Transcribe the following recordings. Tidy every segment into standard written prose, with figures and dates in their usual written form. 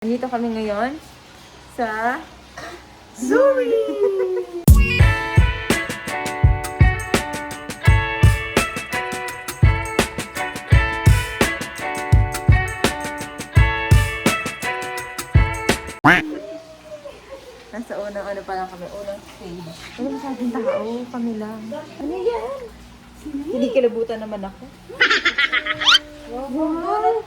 Nandito kami ngayon sa Zoe! Nasa unang ano pa lang kami, unang stage. Wala masyadong tao, kami lang. Ano yan? Hindi kilabutan naman ako. Wow!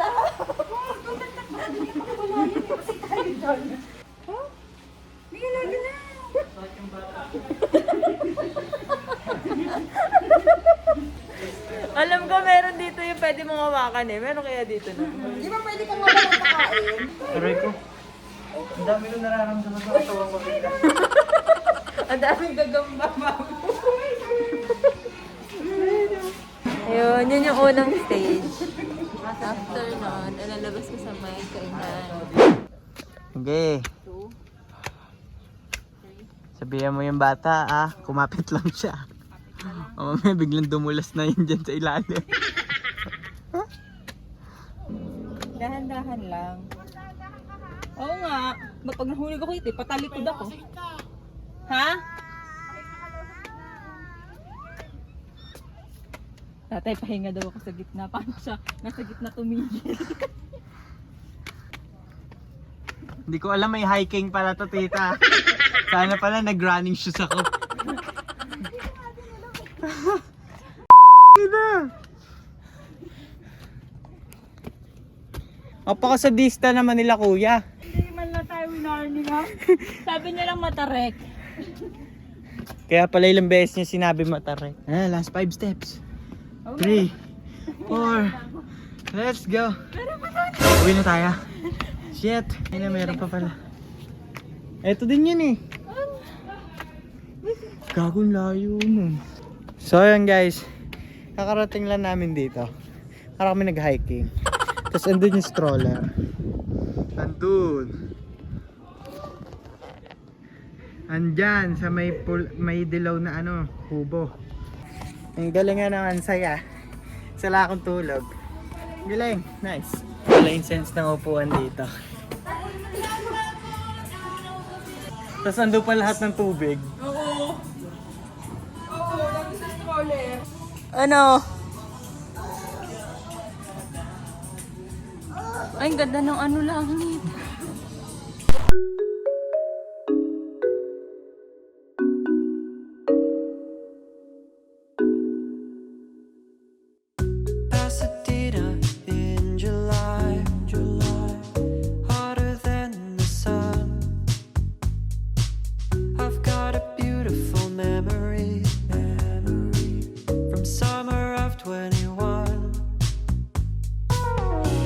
Alam ko meron dito yung pwede mong hawakan eh. Meron kaya dito na? Di ba pwede kang wala ng pakain? Aray ko. Ang dami ko nararamdaman sa katawan ko bigla. Ang daming gagamba, Ayun, yun yung unang stage. After nun, ilalabas ko sa may kainan. Okay. Sabihan mo yung bata, kumapit lang siya. O mamaya biglang dumulas na yun dyan sa ilalim. Dahan-dahan lang. Oo nga. Pag nahulog ako ito, patalikod ako. Ha? Tatay, pahinga daw ako sa gitna. Paano siya? Nasa gitna tumigil. Hindi ko alam may hiking pala to, tita. Sana pala nag-running shoes ako. Apakasadista naman nila, kuya. Hindi man lang tayo winarning ha. Sabi niya lang matarek. Kaya pala ilang beses niya sinabi matare. Last 5 steps. 3, 4, let's go. Uwi na tayo. Shit, ayun na, meron pa pala. Eto din yun eh. Gagong layo nun. So yun guys, kakarating lang namin dito. Para kami nag-hiking. Tapos andun yung stroller. Andun. Andyan sa may dilaw na ano, kubo. Ang galing nga naman, saya. Sala akong tulog. Galing, nice. Wala yung sense ng upuan dito. Tapos ando pa lahat ng tubig. Oo. Oo, lagi sa stroller. Ano? Ay, ang ganda ng ano langit. Pasadena in July, hotter than the sun. I've got a beautiful memory from summer of 21.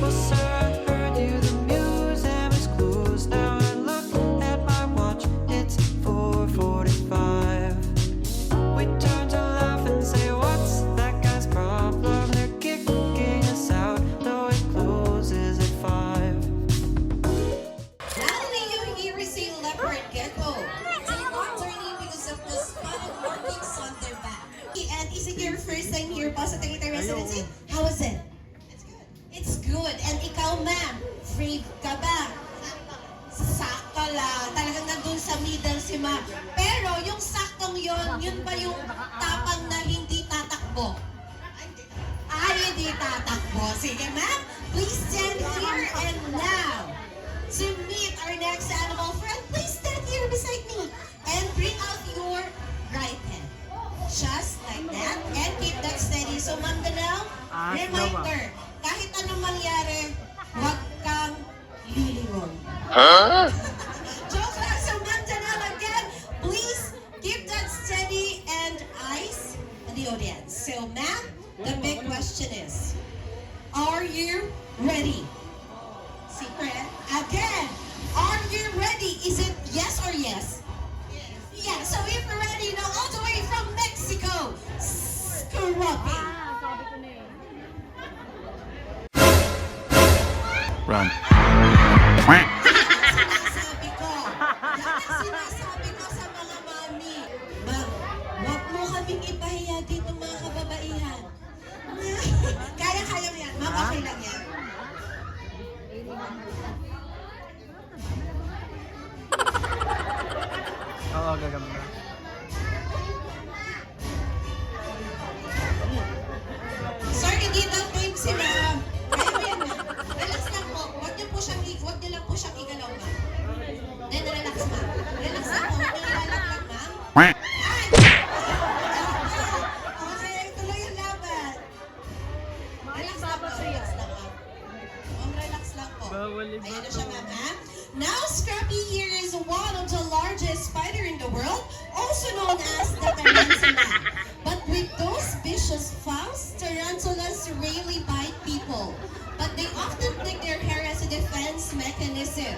Well, sir, I heard you, the museum is closed now. I look at my watch, it's 4:45. We turn to laugh and say, what's that guy's problem? They're kicking us out, though it closes at 5. Natalie, you here is a leopard gecko. They are turning because of the spotted markings on their back. And is it your first time here pa sa Tagaytay Residency? How was it? It's good. It's good. And ikaw, ma'am, free ka ba? Sakto lang. Talagang nandun sa middle si ma'am. Pero yung saktong yun ba yung tapang na hindi tatakbo? Ay, hindi tatakbo. Sige, ma'am. Please stand here and now. To meet our next animal friend, please stand here beside me and bring out your right hand. Just like that. And keep that steady. So, Ma'am Dalaw, reminder, kahit anong mangyari, huwag kang lilingon. Joke lang. So, Ma'am Dalaw, again, please keep that steady and eyes on the audience. So, ma'am, the big question is, are you ready? Secret. Again, are you ready? Is it yes or yes? Yes. Yeah, so if you're ready, now all the way from Mexico, Scrubbing. Run. Sinasabi ko, yan ang sinasabi ko sa mga mami. Ma'am, huwag mo kaming ipahiya dito mga kababaihan. Kaya-kaya mo yan. Ma'am, okay lang yan. magagamba. Sir, hindi daw time si ma'am. Ayun na. Relax lang po. Huwag niyo lang po siyang igalaw, ma'am. Then, relax, ma'am. Relax lang po. Huwag niyo ilalaglag, ma'am. Ay! Okay, tuloy yung laban. Relax lang po. Relax lang, ma'am. Relax lang po. Ayan na siya, ma'am, ha? Now, Scrappy here is one of the largest spider in the world, also known as the tarantula. But with those vicious fangs, tarantulas rarely bite people. But they often take their hair as a defense mechanism.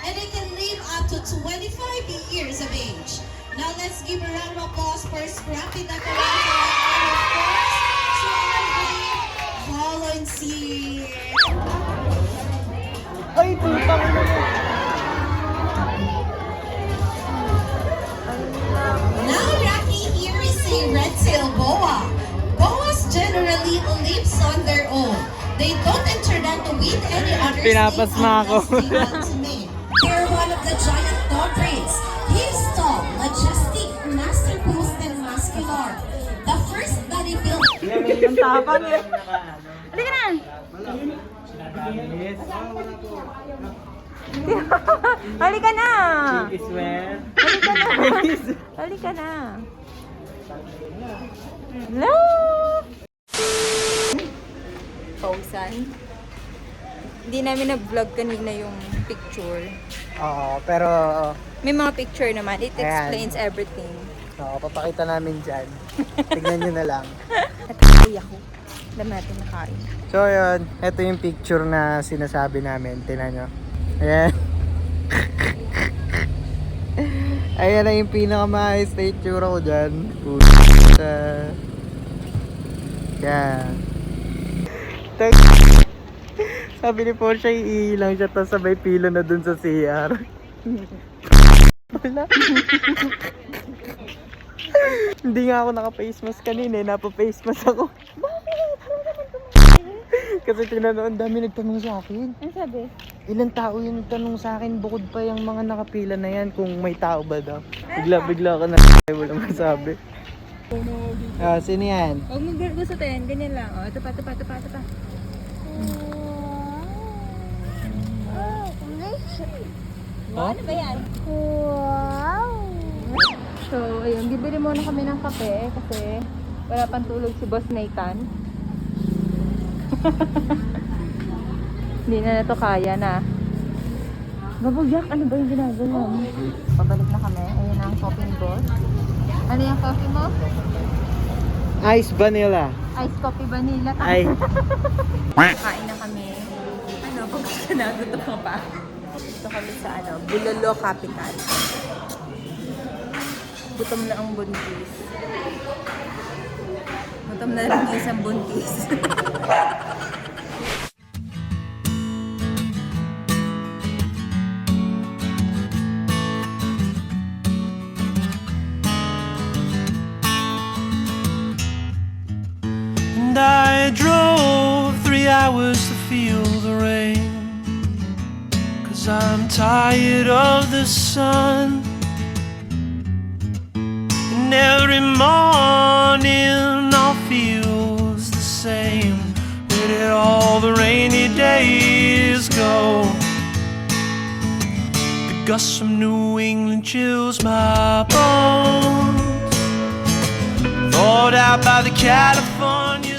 And they can live up to 25 years of age. Now let's give a round of applause for Scrappy the tarantula. And of course, Charlie Volunteer. Ay, tutang na mo. Now, Rocky, here is a red-tailed boa. Boas generally lives on their own. They don't interact with any other Pinapasma ako. They're one of the giant dog breeds. He is tall, majestic, master-posed, and muscular. The first bodybuilder. Ang tapang eh. Halika na! Halika na! I swear. Halika na! Halika na! Hello! Pausan. Hindi namin na-vlog kanina yung picture. Oo, pero May mga picture naman. It Ayan. explains everything. papakita namin dyan. Tignan nyo na lang. At ay ako. Dami natin nakain. So yun, ito yung picture na sinasabi namin. Tingnan nyo. Ayan. Ayan na yung pinakamaayos na itsura ko dyan. Puta. Yan. Sabi ni Porsche, iilang siya tapos sabay pilo na dun sa CR. Wala. Hindi nga ako naka-face mask kanina, napa-face mask ako. Kasi tinanong, dami nagtanong sa akin. Ano sabi? Ilang tao yung nagtanong sa akin, bukod pa yung mga nakapila na yan kung may tao ba daw. Bigla ka na wala masabi. Ah, sino yan? Huwag mo gustutin. Ganyan lang. O, ito pa. Oh? Ano ba yan? Wow! So, ayun. Bibili muna kami ng kape kasi wala pang tulog si Boss Nathan. Hindi na to kaya na. Babagyak, ano ba yung ginagawa mo? Pabalik na kami. Ayun na ang coffee ni Boss. Ano yung coffee mo? Ice vanilla. Ice coffee vanilla. Ay. Kain na kami. Ano, pag gusto na, gusto mo pa. Dito kami sa Bulolo Capital. Gutom na ang buntis. Gutom na rin yung isang buntis. And I drove 3 hours to feel the rain, 'cause I'm tired of the sun. And every morning all feels the same. Where did all the rainy days go? The gusts from New England chills my bones, thawed out by the California